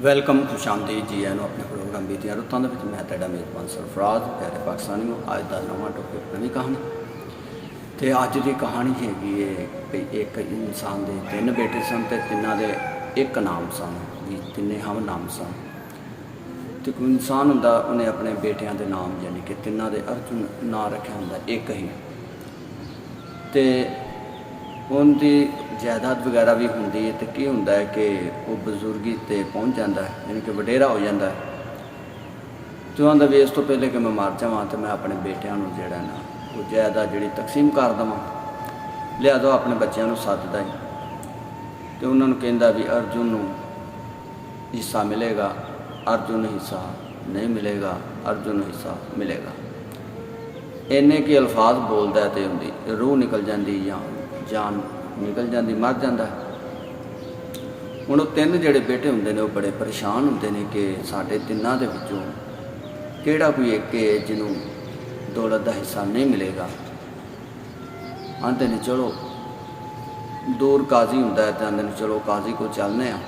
Welcome ਖੁਸ਼ਾਮਦੀ ਜੀ ਆਇਆਂ ਨੂੰ ਆਪਣੇ ਪ੍ਰੋਗਰਾਮ ਬੀਤੀਆਂ ਰੁੱਤਾਂ ਦੇ ਵਿੱਚ ਮੈਂ ਤੁਹਾਡਾ ਮੇਜ਼ਬਾਨ ਸਰਫਰਾਜ਼ ਪਿਆਰੇ ਪਾਕਿਸਤਾਨੀਓ। ਅੱਜ ਦਾ ਨਵਾਂ ਟੌਪਿਕ ਨਵੀਂ ਕਹਾਣੀ ਤੇ ਅੱਜ ਦੀ ਕਹਾਣੀ ਹੈਗੀ ਹੈ ਵੀ ਇੱਕ ਇਨਸਾਨ ਦੇ ਤਿੰਨ ਬੇਟੇ ਸਨ ਤੇ ਤਿੰਨਾਂ ਦੇ ਇੱਕ ਨਾਮ ਸਨ, ਵੀ ਤਿੰਨੇ ਹਮ ਨਾਮ ਸਨ। ਤੇ ਕੋਈ ਇਨਸਾਨ ਹੁੰਦਾ ਉਹਨੇ ਆਪਣੇ ਬੇਟਿਆਂ ਦੇ ਨਾਮ ਯਾਨੀ ਕਿ ਤਿੰਨਾਂ ਦੇ ਅਰਜੁਨ ਨਾਂ ਰੱਖਿਆ ਹੁੰਦਾ ਇੱਕ ਹੀ। ਤੇ ਉਹਦੀ ਜਾਇਦਾਦ ਵਗੈਰਾ ਵੀ ਹੁੰਦੀ ਹੈ ਤੇ ਕੀ ਹੁੰਦਾ ਹੈ ਕਿ ਉਹ ਬਜ਼ੁਰਗੀ 'ਤੇ ਪਹੁੰਚ ਜਾਂਦਾ ਹੈ, ਯਾਨੀ ਕਿ ਵਡੇਰਾ ਹੋ ਜਾਂਦਾ ਹੈ। ਤੇ ਉਹਦਾ ਵੀ ਇਸ ਤੋਂ ਪਹਿਲੇ ਕਿ ਮੈਂ ਮਰ ਜਾਵਾਂ ਤੇ ਮੈਂ ਆਪਣੇ ਬੇਟਿਆਂ ਨੂੰ ਜਿਹੜਾ ਨਾ ਉਹ ਜਾਇਦਾਦ ਜਿਹੜੀ ਤਕਸੀਮ ਕਰ ਦੇਵਾਂ। ਲਿਹਾਜ਼ਾ ਆਪਣੇ ਬੱਚਿਆਂ ਨੂੰ ਸੱਦਦਾ ਹੈ ਤੇ ਉਹਨਾਂ ਨੂੰ ਕਹਿੰਦਾ ਵੀ ਅਰਜੁਨ ਨੂੰ ਹਿੱਸਾ ਮਿਲੇਗਾ, ਅਰਜੁਨ ਨੂੰ ਹਿੱਸਾ ਨਹੀਂ ਮਿਲੇਗਾ, ਅਰਜੁਨ ਨੂੰ ਹਿੱਸਾ ਮਿਲੇਗਾ। ਇੰਨੇ ਕਿ ਅਲਫਾਜ਼ ਬੋਲਦਾ ਤੇ ਉਹਦੀ ਰੂਹ ਨਿਕਲ ਜਾਂਦੀ ਜਾਂ ਜਾਨ ਨਿਕਲ ਜਾਂਦੀ, ਮਰ ਜਾਂਦਾ। ਹੁਣ ਉਹ ਤਿੰਨ ਜਿਹੜੇ ਬੇਟੇ ਹੁੰਦੇ ਨੇ ਉਹ ਬੜੇ ਪਰੇਸ਼ਾਨ ਹੁੰਦੇ ਨੇ ਕਿ ਸਾਡੇ ਤਿੰਨਾਂ ਦੇ ਵਿੱਚੋਂ ਕਿਹੜਾ ਕੋਈ ਇੱਕ ਹੈ ਜਿਹਨੂੰ ਦੌਲਤ ਦਾ ਹਿੱਸਾ ਨਹੀਂ ਮਿਲੇਗਾ। ਆਂਦੇ ਨੇ ਚਲੋ ਦੂਰ ਕਾਜ਼ੀ ਹੁੰਦਾ ਹੈ ਤੇ ਆਂਦੇ ਨੇ ਚਲੋ ਕਾਜ਼ੀ ਕੋਲ ਚੱਲਦੇ ਹਾਂ,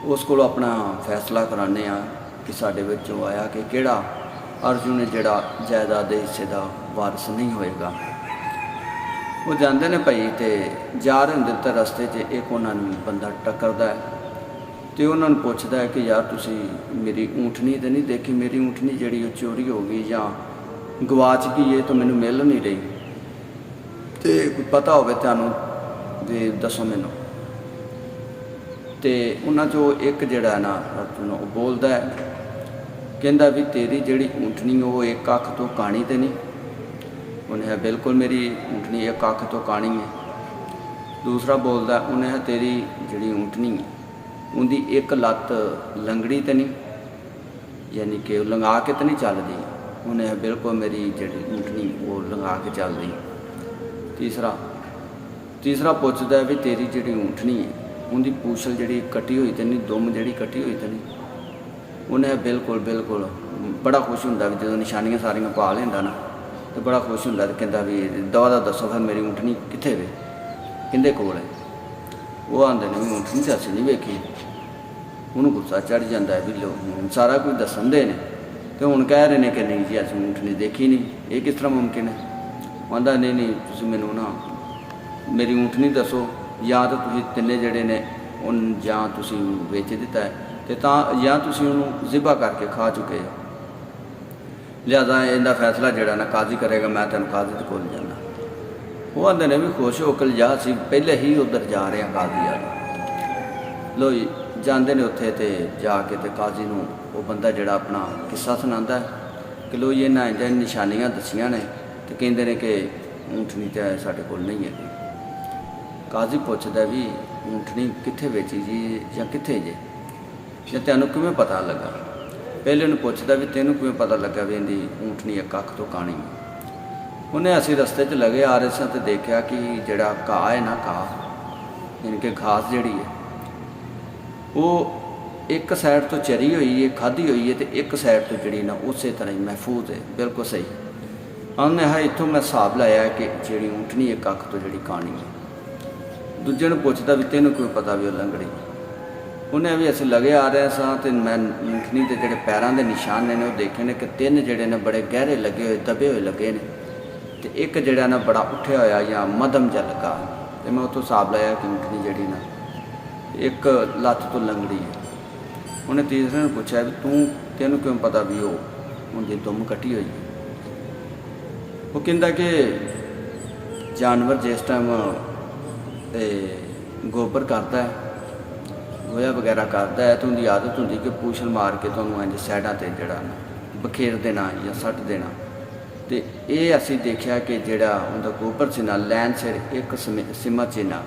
ਉਸ ਕੋਲੋਂ ਆਪਣਾ ਫੈਸਲਾ ਕਰਾਉਂਦੇ ਹਾਂ ਕਿ ਸਾਡੇ ਵਿੱਚੋਂ ਆਇਆ ਕਿ ਕਿਹੜਾ ਅਰਜੁਨ ਹੈ ਜਿਹੜਾ ਜਾਇਦਾਦ ਦੇ ਹਿੱਸੇ ਦਾ ਵਾਰਿਸ ਨਹੀਂ ਹੋਏਗਾ। ਉਹ ਜਾਂਦੇ ਨੇ ਭਾਈ ਤੇ ਜਾ ਰਹੇ ਹੁੰਦੇ ਤਾਂ ਰਸਤੇ 'ਚ ਇੱਕ ਉਹਨਾਂ ਨੂੰ ਬੰਦਾ ਟੱਕਰਦਾ ਹੈ ਤੇ ਉਹਨਾਂ ਨੂੰ ਪੁੱਛਦਾ ਹੈ ਕਿ ਯਾਰ ਤੁਸੀਂ ਮੇਰੀ ਊਂਠਣੀ ਤਾਂ ਨਹੀਂ ਦੇਖੀ? ਮੇਰੀ ਊਂਠਣੀ ਜਿਹੜੀ ਉਹ ਚੋਰੀ ਹੋ ਗਈ ਜਾਂ ਗਵਾਚ ਗਈ ਹੈ ਤਾਂ ਮੈਨੂੰ ਮਿਲ ਨਹੀਂ ਰਹੀ, ਤੇ ਕੋਈ ਪਤਾ ਹੋਵੇ ਤੁਹਾਨੂੰ ਵੀ ਦੱਸੋ ਮੈਨੂੰ। ਤੇ ਉਹਨਾਂ 'ਚੋਂ ਇੱਕ ਜਿਹੜਾ ਨਾ ਅਰਜੁਨ ਉਹ ਬੋਲਦਾ ਹੈ, ਕਹਿੰਦਾ ਵੀ ਤੇਰੀ ਜਿਹੜੀ ਊਂਠਣੀ ਉਹ ਇੱਕ ਅੱਖ ਤੋਂ ਕਾਣੀ ਤੇ ਨਹੀਂ? ਉਹਨੇ ਹੈ ਬਿਲਕੁਲ ਮੇਰੀ ਊਂਠਣੀ ਇੱਕ ਅੱਖ ਤੋਂ ਕਾਣੀ ਹੈ। ਦੂਸਰਾ ਬੋਲਦਾ, ਉਹਨੇ ਹੈ ਤੇਰੀ ਜਿਹੜੀ ਊਂਠਣੀ ਹੈ ਉਹਦੀ ਇੱਕ ਲੱਤ ਲੰਗੜੀ ਤੇ ਨਹੀਂ, ਯਾਨੀ ਕਿ ਉਹ ਲੰਘਾ ਕੇ ਤਾਂ ਨਹੀਂ ਚੱਲਦੀ? ਉਹਨੇ ਹੈ ਬਿਲਕੁਲ ਮੇਰੀ ਜਿਹੜੀ ਊਂਠਣੀ ਉਹ ਲੰਘਾ ਕੇ ਚੱਲਦੀ। ਤੀਸਰਾ ਪੁੱਛਦਾ ਵੀ ਤੇਰੀ ਜਿਹੜੀ ਊਂਠਣੀ ਹੈ ਉਹਦੀ ਪੂਛਲ ਜਿਹੜੀ ਕੱਟੀ ਹੋਈ ਤੇ ਨਹੀਂ, ਦੁਮ ਜਿਹੜੀ ਕੱਟੀ ਹੋਈ ਤੇ ਨਹੀਂ? ਉਹਨੇ ਬਿਲਕੁਲ ਬਿਲਕੁਲ। ਬੜਾ ਖੁਸ਼ ਹੁੰਦਾ ਵੀ ਜਦੋਂ ਨਿਸ਼ਾਨੀਆਂ ਸਾਰੀਆਂ ਪਾ ਲੈਂਦਾ ਨਾ ਤੇ ਬੜਾ ਖੁਸ਼ ਹੁੰਦਾ ਤੇ ਕਹਿੰਦਾ ਵੀ ਦਵਾ ਦੱਸੋ ਫਿਰ ਮੇਰੀ ਊਂਠਣੀ ਕਿੱਥੇ ਵੇ, ਕਿਹਦੇ ਕੋਲ ਹੈ? ਉਹ ਆਂਦੇ ਨੇ ਵੀ ਊਂਠਣੀ ਤਾਂ ਅਸੀਂ ਨਹੀਂ ਵੇਖੀ। ਉਹਨੂੰ ਗੁੱਸਾ ਚੜ੍ਹ ਜਾਂਦਾ ਵੀ ਲੋ ਹੁਣ ਸਾਰਾ ਕੁਝ ਦੱਸਣ ਦੇ ਨੇ ਤੇ ਹੁਣ ਕਹਿ ਰਹੇ ਨੇ ਕਿ ਨਹੀਂ ਜੀ ਅਸੀਂ ਊਂਠਣੀ ਦੇਖੀ ਨਹੀਂ, ਇਹ ਕਿਸ ਤਰ੍ਹਾਂ ਮੁਮਕਿਨ ਹੈ? ਆਂਦਾ ਨਹੀਂ ਤੁਸੀਂ ਮੈਨੂੰ ਨਾ ਮੇਰੀ ਊਂਠਣੀ ਦੱਸੋ, ਜਾਂ ਤਾਂ ਤੁਸੀਂ ਤਿੰਨੇ ਜਿਹੜੇ ਨੇ ਉਹ ਜਾਂ ਤੁਸੀਂ ਵੇਚ ਦਿੱਤਾ ਹੈ ਤੇ ਤਾਂ ਜਾਂ ਤੁਸੀਂ ਉਹਨੂੰ ਜ਼ਿਬਾ ਕਰਕੇ ਖਾ ਚੁੱਕੇ ਹੋ। ਲਿਹਾਜ਼ਾ ਇਹਦਾ ਫੈਸਲਾ ਜਿਹੜਾ ਨਾ ਕਾਜ਼ੀ ਕਰੇਗਾ, ਮੈਂ ਤੈਨੂੰ ਕਾਜ਼ੀ ਦੇ ਕੋਲ ਜਾਣਾ। ਉਹ ਆਂਦੇ ਨੇ ਵੀ ਖੁਸ਼ ਹੋ ਕੇ ਜਾ, ਅਸੀਂ ਪਹਿਲੇ ਹੀ ਉੱਧਰ ਜਾ ਰਹੇ ਹਾਂ ਕਾਜ਼ੀ ਵਾਲਾ। ਲੋ ਜੀ ਜਾਂਦੇ ਨੇ ਉੱਥੇ ਤੇ ਜਾ ਕੇ ਤੇ ਕਾਜ਼ੀ ਨੂੰ ਉਹ ਬੰਦਾ ਜਿਹੜਾ ਆਪਣਾ ਕਿੱਸਾ ਸੁਣਾਉਂਦਾ ਕਿ ਲੋ ਜੀ ਇਹਨਾਂ ਇੰਝ ਨਿਸ਼ਾਨੀਆਂ ਦੱਸੀਆਂ ਨੇ ਤੇ ਕਹਿੰਦੇ ਨੇ ਕਿ ਊਂਠਣੀ ਤਾਂ ਸਾਡੇ ਕੋਲ ਨਹੀਂ ਹੈਗੀ। ਕਾਜ਼ੀ ਪੁੱਛਦਾ ਵੀ ਊਂਠਣੀ ਕਿੱਥੇ ਵੇਚੀ ਜੀ ਜਾਂ ਕਿੱਥੇ ਜੇ, ਜਾਂ ਤੈਨੂੰ ਕਿਵੇਂ ਪਤਾ ਲੱਗਾ? ਪਹਿਲੇ ਨੂੰ ਪੁੱਛਦਾ ਵੀ ਤੈਨੂੰ ਕਿਵੇਂ ਪਤਾ ਲੱਗਾ ਵੀ ਇਹਦੀ ਊਂਠਣੀ ਇੱਕ ਅੱਖ ਤੋਂ ਕਾਣੀ? ਉਹਨੇ ਅਸੀਂ ਰਸਤੇ 'ਚ ਲੱਗੇ ਆ ਰਹੇ ਸਾਂ ਤੇ ਦੇਖਿਆ ਕਿ ਜਿਹੜਾ ਘਾਹ ਹੈ ਨਾ, ਘਾਹ ਯਾਨੀ ਕਿ ਘਾਸ ਜਿਹੜੀ ਹੈ ਉਹ ਇੱਕ ਸਾਈਡ ਤੋਂ ਚਰੀ ਹੋਈ ਹੈ, ਖਾਧੀ ਹੋਈ ਹੈ, ਤੇ ਇੱਕ ਸਾਈਡ ਤੋਂ ਜਿਹੜੀ ਨਾ ਉਸੇ ਤਰ੍ਹਾਂ ਹੀ ਮਹਿਫੂਜ਼ ਹੈ, ਬਿਲਕੁਲ ਸਹੀ। ਉਹਨੇ ਇੱਥੋਂ ਮੈਂ ਹਿਸਾਬ ਲਾਇਆ ਕਿ ਜਿਹੜੀ ਊਂਠਣੀ ਇੱਕ ਅੱਖ ਤੋਂ ਜਿਹੜੀ ਕਾਣੀ ਹੈ। ਦੂਜੇ ਨੂੰ ਪੁੱਛਦਾ ਵੀ ਤੈਨੂੰ ਕਿਵੇਂ ਪਤਾ ਵੀ ਉਹ ਲੰਗੜੀ? ਉਹਨੇ ਵੀ ਅਸੀਂ ਲੱਗੇ ਆ ਰਹੇ ਸਾਂ ਤੇ ਮੈਂ ਊਂਠਣੀ ਦੇ ਜਿਹੜੇ ਪੈਰਾਂ ਦੇ ਨਿਸ਼ਾਨ ਨੇ ਉਹ ਦੇਖੇ ਨੇ ਕਿ ਤਿੰਨ ਜਿਹੜੇ ਨੇ ਬੜੇ ਗਹਿਰੇ ਲੱਗੇ ਹੋਏ, ਦਬੇ ਹੋਏ ਲੱਗੇ ਨੇ, ਤੇ ਇੱਕ ਜਿਹੜਾ ਨਾ ਬੜਾ ਉੱਠਿਆ ਹੋਇਆ ਜਾਂ ਮੱਧਮ ਜਿਹਾ ਲੱਗਾ। ਤੇ ਮੈਂ ਉੱਥੋਂ ਹਿਸਾਬ ਲਾਇਆ ਕਿ ਊਂਠਣੀ ਜਿਹੜੀ ਨਾ ਇੱਕ ਲੱਤ ਤੋਂ ਲੰਗੜੀ ਹੈ। ਉਹਨੇ ਤੀਸਰੇ ਨੂੰ ਪੁੱਛਿਆ ਵੀ ਤੈਨੂੰ ਕਿਉਂ ਪਤਾ ਵੀ ਉਹ ਉਹਦੀ ਦੁਮ ਕੱਟੀ ਹੋਈ ਹੈ? ਉਹ ਕਹਿੰਦਾ ਕਿ ਜਾਨਵਰ ਜਿਸ ਟਾਈਮ ਗੋਬਰ ਕਰਦਾ ਹੈ, ਗੋਇਆ ਵਗੈਰਾ ਕਰਦਾ ਹੈ, ਤਾਂ ਉਹਦੀ ਆਦਤ ਹੁੰਦੀ ਕਿ ਪੂਛਲ ਮਾਰ ਕੇ ਤੁਹਾਨੂੰ ਇੰਝ ਸਾਈਡਾਂ 'ਤੇ ਜਿਹੜਾ ਨਾ ਬਖੇਰ ਦੇਣਾ ਜਾਂ ਸੱਟ ਦੇਣਾ। ਤੇ ਇਹ ਅਸੀਂ ਦੇਖਿਆ ਕਿ ਜਿਹੜਾ ਉਹਦਾ ਗੋਬਰ ਸੀ ਨਾ ਲੈਣ ਸਿਰ ਇੱਕ ਸਿਮਾ 'ਚ ਨਾ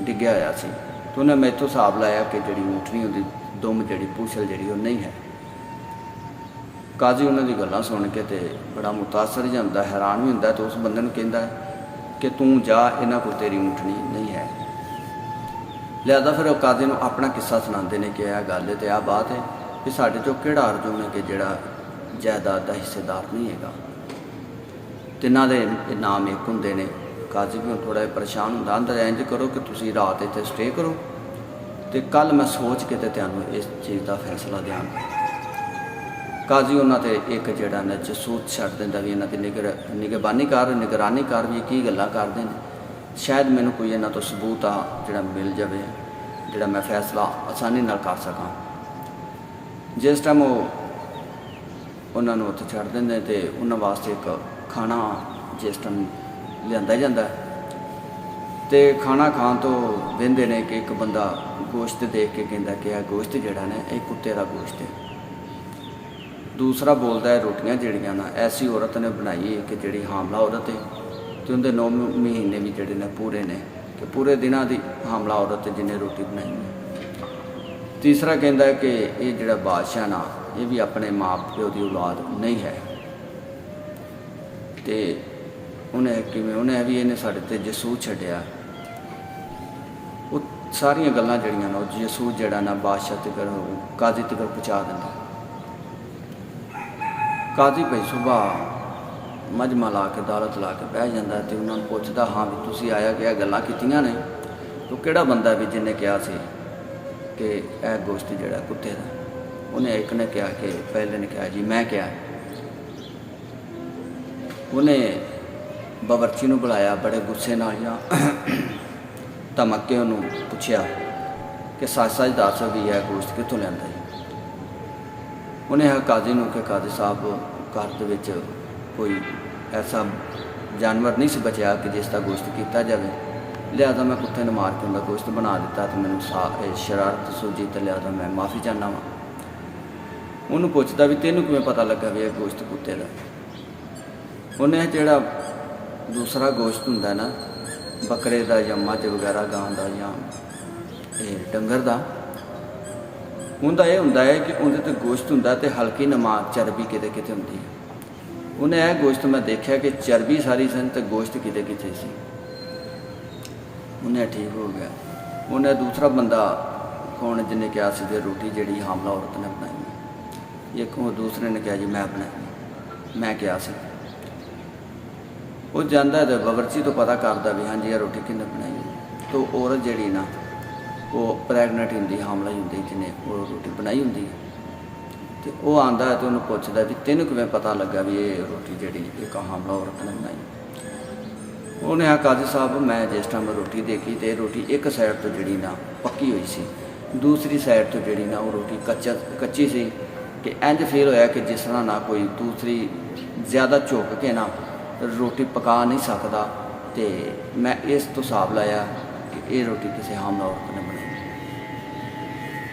ਡਿੱਗਿਆ ਹੋਇਆ ਸੀ। ਤੇ ਉਹਨੇ ਮੈਥੋਂ ਹਿਸਾਬ ਲਾਇਆ ਕਿ ਜਿਹੜੀ ਊਂਠਣੀ ਉਹਦੀ ਦੁਮ ਜਿਹੜੀ ਪੂਛਲ ਜਿਹੜੀ ਉਹ ਨਹੀਂ ਹੈ। ਕਾਜ਼ੀ ਉਹਨਾਂ ਦੀ ਗੱਲਾਂ ਸੁਣ ਕੇ ਤੇ ਬੜਾ ਮੁਤਾਸਰ ਜਿਹਾ ਹੁੰਦਾ, ਹੈਰਾਨ ਵੀ ਹੁੰਦਾ, ਤੇ ਉਸ ਬੰਦੇ ਨੂੰ ਕਹਿੰਦਾ ਕਿ ਤੂੰ ਜਾ, ਇਹਨਾਂ ਕੋਲ ਤੇਰੀ ਊਂਠਣੀ ਨਹੀਂ ਹੈ। ਲਿਹਾਜ਼ਾ ਫਿਰ ਉਹ ਕਾਜ਼ੀ ਨੂੰ ਆਪਣਾ ਕਿੱਸਾ ਸੁਣਾਉਂਦੇ ਨੇ ਕਿ ਇਹ ਗੱਲ ਹੈ ਤੇ ਆਹ ਬਾਤ ਹੈ ਵੀ ਸਾਡੇ 'ਚੋਂ ਕਿਹੜਾ ਅਰਜੁਨ ਹੈ ਕਿ ਜਿਹੜਾ ਜਾਇਦਾਦ ਦਾ ਹਿੱਸੇਦਾਰ ਨਹੀਂ ਹੈਗਾ। ਤਿੰਨਾਂ ਦੇ ਨਾਮ ਇੱਕ ਹੁੰਦੇ ਨੇ। ਕਾਜ਼ੀ ਵੀ ਥੋੜ੍ਹਾ ਜਿਹਾ ਪਰੇਸ਼ਾਨ ਹੁੰਦਾ, ਅੰਦਰ ਇੰਝ ਕਰੋ ਕਿ ਤੁਸੀਂ ਰਾਤ ਇੱਥੇ ਸਟੇ ਕਰੋ ਤੇ ਕੱਲ ਮੈਂ ਸੋਚ ਕੇ ਤੇ ਤੁਹਾਨੂੰ ਇਸ ਚੀਜ਼ ਦਾ ਫੈਸਲਾ ਦਿਆਂਗਾ। ਕਾਜ਼ੀ ਉਹਨਾਂ ਤੇ ਇੱਕ ਜਿਹੜਾ ਨਾ ਜਸੂਤ ਛੱਡ ਦਿੰਦਾ ਵੀ ਇਹਨਾਂ ਦੀ ਨਿਗਰਾਨੀ ਕਰ ਵੀ ਕੀ ਗੱਲਾਂ ਕਰਦੇ ਨੇ, ਸ਼ਾਇਦ ਮੈਨੂੰ ਕੋਈ ਇਹਨਾਂ ਤੋਂ ਸਬੂਤ ਆ ਜਿਹੜਾ ਮਿਲ ਜਾਵੇ, ਜਿਹੜਾ ਮੈਂ ਫੈਸਲਾ ਆਸਾਨੀ ਨਾਲ ਕਰ ਸਕਾਂ। ਜਿਸ ਟਾਈਮ ਉਹਨਾਂ ਨੂੰ ਉੱਥੇ ਛੱਡ ਦਿੰਦੇ ਤੇ ਉਹਨਾਂ ਵਾਸਤੇ ਇੱਕ ਖਾਣਾ ਜਿਸ ਟਾਈਮ ਲਿਆਂਦਾ ਜਾਂਦਾ ਤੇ ਖਾਣਾ ਖਾਣ ਤੋਂ ਵਹਿੰਦੇ ਨੇ ਕਿ ਇੱਕ ਬੰਦਾ ਗੋਸ਼ਤ ਦੇਖ ਕੇ ਕਹਿੰਦਾ ਕਿ ਇਹ ਗੋਸ਼ਤ ਜਿਹੜਾ ਨੇ ਇਹ ਕੁੱਤੇ ਦਾ ਗੋਸ਼ਤ ਹੈ। ਦੂਸਰਾ ਬੋਲਦਾ ਹੈ ਰੋਟੀਆਂ ਜਿਹੜੀਆਂ ਨਾ ਐਸੀ ਔਰਤ ਨੇ ਬਣਾਈ ਹੈ ਕਿ ਜਿਹੜੀ ਹਾਮਲਾ ਔਰਤ ਹੈ ਤੇ ਉਹਦੇ 9 ਮਹੀਨੇ ਵੀ ਜਿਹੜੇ ਨੇ ਪੂਰੇ ਨੇ ਕਿ ਪੂਰੇ ਦਿਨਾਂ ਦੀ ਹਾਮਲਾ ਔਰਤ ਜਿਹਨੇ ਰੋਟੀ ਬਣਾਈ ਹੈ। ਤੀਸਰਾ ਕਹਿੰਦਾ ਹੈ ਕਿ ਇਹ ਜਿਹੜਾ ਬਾਦਸ਼ਾਹ ਨਾ ਇਹ ਵੀ ਆਪਣੇ ਮਾਂ ਪਿਓ ਦੀ ਔਲਾਦ ਨਹੀਂ ਹੈ ਤੇ ਉਹਨੇ ਵੀ ਇਹਨੇ ਸਾਡੇ ਤੇ ਜਸੂਸ ਛੱਡਿਆ। ਉਹ ਸਾਰੀਆਂ ਗੱਲਾਂ ਜਿਹੜੀਆਂ ਨੇ ਉਹ ਜਸੂਸ ਜਿਹੜਾ ਨਾ ਬਾਦਸ਼ਾਹ ਤੱਕ ਕਾਜ਼ੀ ਤੱਕ ਪਹੁੰਚਾ ਦਿੰਦਾ। ਕਾਜ਼ੀ ਭਾਈ ਸੁਬਾਹ ਮਜਮਾ ਲਾ ਕੇ ਅਦਾਲਤ ਲਾ ਕੇ ਬਹਿ ਜਾਂਦਾ ਤੇ ਉਹਨਾਂ ਨੂੰ ਪੁੱਛਦਾ, ਹਾਂ ਵੀ ਤੁਸੀਂ ਆਇਆ ਗਿਆ ਗੱਲਾਂ ਕੀਤੀਆਂ ਨੇ ਤੋ ਕਿਹੜਾ ਬੰਦਾ ਵੀ ਜਿਹਨੇ ਕਿਹਾ ਸੀ ਕਿ ਇਹ ਗੋਸ਼ਤ ਜਿਹੜਾ ਕੁੱਤੇ ਦਾ? ਉਹਨੇ ਇੱਕ ਨੇ ਕਿਹਾ ਕਿ ਪਹਿਲੇ ਨੇ ਕਿਹਾ ਜੀ ਮੈਂ ਕਿਹਾ। ਉਹਨੇ ਬਾਵਰਚੀ ਨੂੰ ਬੁਲਾਇਆ ਬੜੇ ਗੁੱਸੇ ਨਾਲ ਜਾਂ ਧਮਕ ਕੇ ਉਹਨੂੰ ਪੁੱਛਿਆ ਕਿ ਸੱਚ ਦੱਸ ਵੀ ਇਹ ਗੋਸ਼ਤ ਕਿੱਥੋਂ ਲਿਆਂਦਾ ਜੀ? ਉਹਨੇ ਕਾਜ਼ੀ ਨੂੰ ਕਿ ਕਾਜ਼ੀ ਸਾਹਿਬ ਘਰ ਦੇ ਵਿੱਚ ਕੋਈ ਐਸਾ ਜਾਨਵਰ ਨਹੀਂ ਸੀ ਬਚਿਆ ਕਿ ਜਿਸ ਦਾ ਗੋਸ਼ਤ ਕੀਤਾ ਜਾਵੇ, ਲਿਹਾਜ਼ਾ ਮੈਂ ਕੁੱਤੇ ਨੂੰ ਮਾਰ ਕੇ ਉਹਦਾ ਗੋਸ਼ਤ ਬਣਾ ਦਿੱਤਾ ਤੇ ਮੈਨੂੰ ਸ਼ਰਾਰਤ ਸੂਝੀ ਤੇ ਲਿਹਾਜ਼ਾ ਮੈਂ ਮਾਫੀ ਚਾਹੁੰਦਾ ਵਾਂ। ਉਹਨੂੰ ਪੁੱਛਦਾ ਵੀ ਤੈਨੂੰ ਕਿਵੇਂ ਪਤਾ ਲੱਗਾ ਵੀ ਇਹ ਗੋਸ਼ਤ ਕੁੱਤੇ ਦਾ? ਉਹਨੇ ਜਿਹੜਾ ਦੂਸਰਾ ਗੋਸ਼ਤ ਹੁੰਦਾ ਨਾ ਬੱਕਰੇ ਦਾ ਜਾਂ ਮੱਝ ਵਗੈਰਾ ਗਾਂ ਦਾ ਜਾਂ ਇਹ ਡੰਗਰ ਦਾ ਉਹਦਾ ਇਹ ਹੁੰਦਾ ਹੈ ਕਿ ਉਹਦੇ 'ਤੇ ਗੋਸ਼ਤ ਹੁੰਦਾ ਤੇ ਹਲਕੀ ਨਮਕ ਚਰਬੀ ਕਿਤੇ ਕਿਤੇ ਹੁੰਦੀ ਹੈ। ਉਹਨੇ ਇਹ ਗੋਸ਼ਤ ਮੈਂ ਦੇਖਿਆ ਕਿ ਚਰਬੀ ਸਾਰੀ ਸਨ ਤੇ ਗੋਸ਼ਤ ਕਿਤੇ ਕਿਤੇ ਸੀ। ਉਹਨੇ ਠੀਕ ਹੋ ਗਿਆ। ਉਹਨੇ ਦੂਸਰਾ ਬੰਦਾ ਕੌਣ ਜਿਹਨੇ ਕਿਹਾ ਸੀ ਕਿ ਰੋਟੀ ਜਿਹੜੀ ਹਾਮਲਾ ਔਰਤ ਨੇ ਬਣਾਈ, ਇੱਕ ਉਹ ਦੂਸਰੇ ਨੇ ਕਿਹਾ ਜੀ ਮੈਂ ਬਣਾਈ, ਮੈਂ ਕਿਹਾ ਸੀ। ਉਹ ਜਾਂਦਾ ਤੇ ਬਾਵਰਚੀ ਤੋਂ ਪਤਾ ਕਰਦਾ ਵੀ ਹਾਂਜੀ ਇਹ ਰੋਟੀ ਕਿਹਨੇ ਬਣਾਈ ਹੈ। ਤੋ ਔਰਤ ਜਿਹੜੀ ਨਾ ਉਹ ਪ੍ਰੈਗਨੈਂਟ ਹੁੰਦੀ, ਹਾਮਲਾ ਹੀ ਹੁੰਦੀ ਜਿਹਨੇ ਉਹ ਰੋਟੀ ਬਣਾਈ ਹੁੰਦੀ ਹੈ ਤੇ ਉਹ ਆਉਂਦਾ ਤੇ ਉਹਨੂੰ ਪੁੱਛਦਾ ਵੀ ਤੈਨੂੰ ਕਿਵੇਂ ਪਤਾ ਲੱਗਾ ਵੀ ਇਹ ਰੋਟੀ ਜਿਹੜੀ ਇੱਕ ਹਾਮਲਾ ਔਰਤ ਨੇ ਬਣਾਈ? ਉਹਨੇ ਆ ਕਾਜ਼ੀ ਸਾਹਿਬ ਮੈਂ ਜਿਸ ਟਾਈਮ ਰੋਟੀ ਦੇਖੀ ਤੇ ਰੋਟੀ ਇੱਕ ਸਾਈਡ ਤੋਂ ਜਿਹੜੀ ਨਾ ਪੱਕੀ ਹੋਈ ਸੀ, ਦੂਸਰੀ ਸਾਈਡ ਤੋਂ ਜਿਹੜੀ ਨਾ ਉਹ ਰੋਟੀ ਕੱਚੀ ਸੀ ਕਿ ਇੰਝ ਫੀਲ ਹੋਇਆ ਕਿ ਜਿਸ ਤਰ੍ਹਾਂ ਨਾ ਕੋਈ ਦੂਸਰੀ ਜ਼ਿਆਦਾ ਝੁਕ ਕੇ ਨਾ ਰੋਟੀ ਪਕਾ ਨਹੀਂ ਸਕਦਾ। ਤੇ ਮੈਂ ਇਸ ਤੋਂ ਹਿਸਾਬ ਲਾਇਆ ਕਿ ਇਹ ਰੋਟੀ ਕਿਸੇ ਹਾਮਲਾ ਔਰਤ ਨੇ ਬਣਾਈ।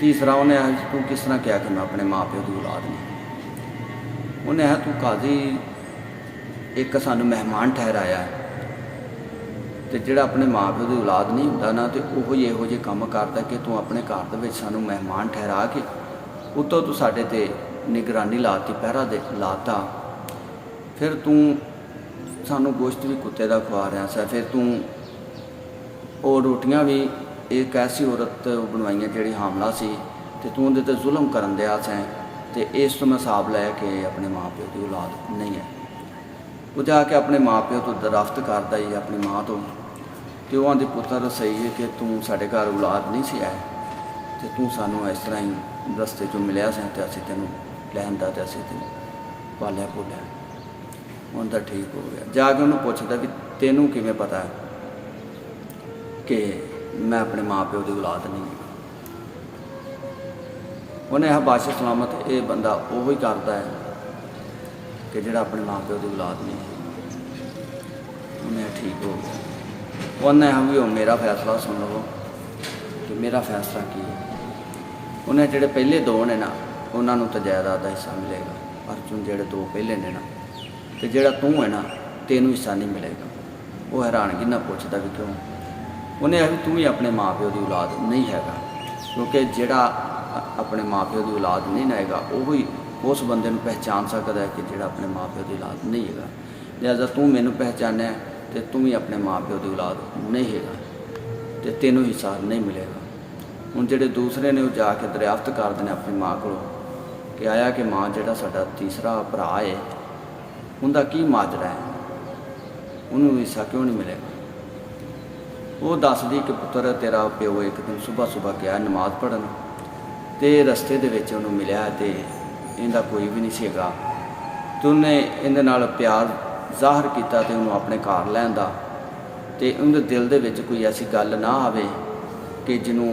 ਤੀਸਰਾ ਉਹਨੇ ਤੂੰ ਕਿਸ ਤਰ੍ਹਾਂ ਕਿਹਾ ਕਿ ਮੈਂ ਆਪਣੇ ਮਾਂ ਪਿਓ ਦੀ ਔਲਾਦ ਨਹੀਂ? ਉਹਨੇ ਤੂੰ ਕਾਜ਼ੀ ਇੱਕ ਸਾਨੂੰ ਮਹਿਮਾਨ ਠਹਿਰਾਇਆ ਤੇ ਜਿਹੜਾ ਆਪਣੇ ਮਾਂ ਪਿਓ ਦੀ ਔਲਾਦ ਨਹੀਂ ਹੁੰਦਾ ਨਾ ਤੇ ਉਹ ਹੀ ਇਹੋ ਜਿਹੇ ਕੰਮ ਕਰਦਾ ਕਿ ਤੂੰ ਆਪਣੇ ਘਰ ਦੇ ਵਿੱਚ ਸਾਨੂੰ ਮਹਿਮਾਨ ਠਹਿਰਾ ਕੇ ਉੱਤੋਂ ਤੂੰ ਸਾਡੇ ਤੇ ਨਿਗਰਾਨੀ ਲਾਤੀ, ਪਹਿਰਾ ਦੇ ਲਾਤਾ, ਫਿਰ ਤੂੰ ਸਾਨੂੰ ਗੋਸ਼ਤ ਵੀ ਕੁੱਤੇ ਦਾ ਖਵਾ ਰਿਹਾ ਸੀ, ਫਿਰ ਤੂੰ ਉਹ ਰੋਟੀਆਂ ਵੀ ਇੱਕ ਐਸੀ ਔਰਤ ਬਣਵਾਈਆਂ ਜਿਹੜੀ ਹਾਮਲਾ ਸੀ ਤੇ ਤੂੰ ਉਹਦੇ 'ਤੇ ਜ਼ੁਲਮ ਕਰਨ ਦਿਆ ਸੈਂ ਤੇ ਇਸ ਤੋਂ ਮੈਂ ਹਿਸਾਬ ਲਾਇਆ ਕਿ ਆਪਣੇ ਮਾਂ ਪਿਓ ਦੀ ਔਲਾਦ ਨਹੀਂ ਹੈ। ਉਹ ਜਾ ਕੇ ਆਪਣੇ ਮਾਂ ਪਿਓ ਤੋਂ ਦਰਖਾਸਤ ਕਰਦਾ ਹੀ ਆਪਣੀ ਮਾਂ ਤੋਂ ਕਿ ਉਹ ਆਂਦੇ ਪੁੱਤਰ ਸਹੀ ਹੈ ਕਿ ਤੂੰ ਸਾਡੇ ਘਰ ਔਲਾਦ ਨਹੀਂ ਸੀ ਆਇਆ ਤੇ ਤੂੰ ਸਾਨੂੰ ਇਸ ਤਰ੍ਹਾਂ ਹੀ ਰਸਤੇ 'ਚੋਂ ਮਿਲਿਆ ਸੈਂ ਤੇ ਅਸੀਂ ਤੈਨੂੰ ਲੈਣ ਦਾ ਤੇ ਅਸੀਂ ਤੈਨੂੰ ਪਾਲਿਆ ਪੋਲਿਆ। ਹੁਣ ਤਾਂ ਠੀਕ ਹੋ ਗਿਆ। ਜਾ ਕੇ ਉਹਨੂੰ ਪੁੱਛਦਾ ਵੀ ਤੈਨੂੰ ਕਿਵੇਂ ਪਤਾ ਹੈ ਕਿ ਮੈਂ ਆਪਣੇ ਮਾਂ ਪਿਓ ਦੀ ਔਲਾਦ ਨਹੀਂ? ਉਹਨੇ ਬਾਦਸ਼ਾਹ ਸਲਾਮਤ ਇਹ ਬੰਦਾ ਉਹੀ ਕਰਦਾ ਹੈ ਕਿ ਜਿਹੜਾ ਆਪਣੇ ਮਾਂ ਪਿਓ ਦੀ ਔਲਾਦ ਨਹੀਂ ਹੈ। ਉਹਨੇ ਠੀਕ ਹੋ ਗਿਆ। ਉਹਨੇ ਵੀ ਉਹ ਮੇਰਾ ਫੈਸਲਾ ਸੁਣ ਲਵੋ ਕਿ ਮੇਰਾ ਫੈਸਲਾ ਕੀ ਹੈ। ਉਹਨੇ ਜਿਹੜੇ ਪਹਿਲੇ ਦੋ ਨੇ ਨਾ ਉਹਨਾਂ ਨੂੰ ਤਾਂ ਜਾਇਦਾਦ ਦਾ ਹਿੱਸਾ ਮਿਲੇਗਾ, ਅਰਜੁਨ ਜਿਹੜੇ ਦੋ ਪਹਿਲੇ ਨੇ ਨਾ ਤੇ ਜਿਹੜਾ ਤੂੰ ਹੈ ਨਾ ਤੈਨੂੰ ਹਿੱਸਾ ਨਹੀਂ ਮਿਲੇਗਾ। ਉਹ ਹੈਰਾਨਗੀ ਨਾਲ ਪੁੱਛਦਾ ਵੀ ਕਿਉਂ? ਉਹਨੇ ਵੀ ਤੂੰ ਹੀ ਆਪਣੇ ਮਾਂ ਪਿਓ ਦੀ ਔਲਾਦ ਨਹੀਂ ਹੈਗਾ, ਕਿਉਂਕਿ ਜਿਹੜਾ ਆਪਣੇ ਮਾਂ ਪਿਓ ਦੀ ਔਲਾਦ ਨਹੀਂ ਨਾ ਹੈਗਾ ਉਹ ਹੀ ਉਸ ਬੰਦੇ ਨੂੰ ਪਹਿਚਾਣ ਸਕਦਾ ਹੈ ਕਿ ਜਿਹੜਾ ਆਪਣੇ ਮਾਂ ਪਿਓ ਦੀ ਔਲਾਦ ਨਹੀਂ ਹੈਗਾ। ਲਿਹਾਜ਼ਾ ਤੂੰ ਮੈਨੂੰ ਪਹਿਚਾਨਿਆ ਤੇ ਤੂੰ ਵੀ ਆਪਣੇ ਮਾਂ ਪਿਓ ਦੀ ਔਲਾਦ ਨਹੀਂ ਹੈਗਾ ਤੇ ਤੈਨੂੰ ਹਿੱਸਾ ਨਹੀਂ ਮਿਲੇਗਾ। ਹੁਣ ਜਿਹੜੇ ਦੂਸਰੇ ਨੇ ਉਹ ਜਾ ਕੇ ਦਰਿਆਫਤ ਕਰਦੇ ਨੇ ਆਪਣੀ ਮਾਂ ਕੋਲੋਂ ਕਿ ਆਇਆ ਕਿ ਮਾਂ ਜਿਹੜਾ ਸਾਡਾ ਤੀਸਰਾ ਭਰਾ ਹੈ ਉਹਦਾ ਕੀ ਮਾਜਰਾ ਹੈ, ਉਹਨੂੰ ਹਿੱਸਾ ਕਿਉਂ ਨਹੀਂ ਮਿਲੇਗਾ? ਉਹ ਦੱਸਦੀ ਕਿ ਪੁੱਤਰ ਤੇਰਾ ਪਿਓ ਇੱਕ ਦਿਨ ਸੁਬਹ ਗਿਆ ਨਮਾਜ਼ ਪੜ੍ਹਨ ਤੇ ਰਸਤੇ ਦੇ ਵਿੱਚ ਉਹਨੂੰ ਮਿਲਿਆ ਤੇ ਇਹਦਾ ਕੋਈ ਵੀ ਨਹੀਂ ਸੀਗਾ ਤੇ ਉਹਨੇ ਇਹਦੇ ਨਾਲ ਪਿਆਰ ਜ਼ਾਹਰ ਕੀਤਾ ਤੇ ਉਹਨੂੰ ਆਪਣੇ ਘਰ ਲੈਂਦਾ ਤੇ ਉਹਦੇ ਦਿਲ ਦੇ ਵਿੱਚ ਕੋਈ ਐਸੀ ਗੱਲ ਨਾ ਆਵੇ ਕਿ ਜਿਹਨੂੰ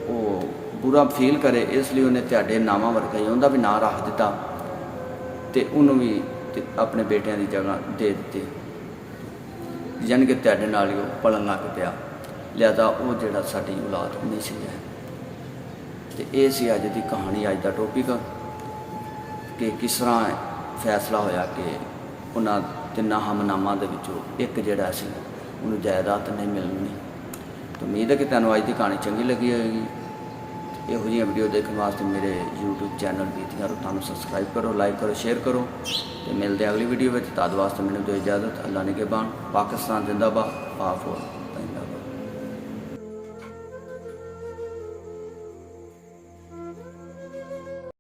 ਉਹ ਬੁਰਾ ਫੀਲ ਕਰੇ। ਇਸ ਲਈ ਉਹਨੇ ਤੁਹਾਡੇ ਨਾਵਾਂ ਵਰਗਾ ਹੀ ਉਹਦਾ ਵੀ ਨਾਂ ਰੱਖ ਦਿੱਤਾ ਤੇ ਉਹਨੂੰ ਵੀ ਆਪਣੇ ਬੇਟਿਆਂ ਦੀ ਜਗ੍ਹਾ ਦੇ ਦਿੱਤੀ, ਯਾਨੀ ਕਿ ਤੁਹਾਡੇ ਨਾਲ ਹੀ ਉਹ ਪਲਣ ਲੱਗ ਪਿਆ। ਲਿਹਾਜ਼ਾ ਉਹ ਜਿਹੜਾ ਸਾਡੀ ਔਲਾਦ ਨਹੀਂ ਸੀ ਹੈ। ਤੇ ਇਹ ਸੀ ਅੱਜ ਦੀ ਕਹਾਣੀ, ਅੱਜ ਦਾ ਟੋਪਿਕ ਕਿ ਕਿਸ ਤਰ੍ਹਾਂ ਫੈਸਲਾ ਹੋਇਆ ਕਿ ਉਹਨਾਂ ਤਿੰਨਾਂ ਹਮਨਾਮਾਂ ਦੇ ਵਿੱਚੋਂ ਇੱਕ ਜਿਹੜਾ ਸੀ ਉਹਨੂੰ ਜਾਇਦਾਦ ਨਹੀਂ ਮਿਲਣੀ। ਤਾਂ ਉਮੀਦ ਹੈ ਕਿ ਤੁਹਾਨੂੰ ਅੱਜ ਦੀ ਕਹਾਣੀ ਚੰਗੀ ਲੱਗੀ ਹੋਵੇਗੀ। ਇਹੋ ਜਿਹੀਆਂ ਵੀਡੀਓ ਦੇਖਣ ਵਾਸਤੇ ਮੇਰੇ YouTube ਚੈਨਲ ਬੀਤੀਆਂ ਰੁੱਤਾਂ ਨੂੰ ਸਬਸਕ੍ਰਾਈਬ ਕਰੋ, ਲਾਈਕ ਕਰੋ, ਸ਼ੇਅਰ ਕਰੋ ਤੇ ਮਿਲਦੇ ਅਗਲੀ ਵੀਡੀਓ ਵਿੱਚ। ਤਦ ਵਾਸਤੇ ਮੈਨੂੰ ਦਿਓ ਇਜਾਜ਼ਤ। ਅੱਲਾ ਨਿਗਹਿਬਾਨ। ਪਾਕਿਸਤਾਨ ਜ਼ਿੰਦਾਬਾਦ। ਆਫ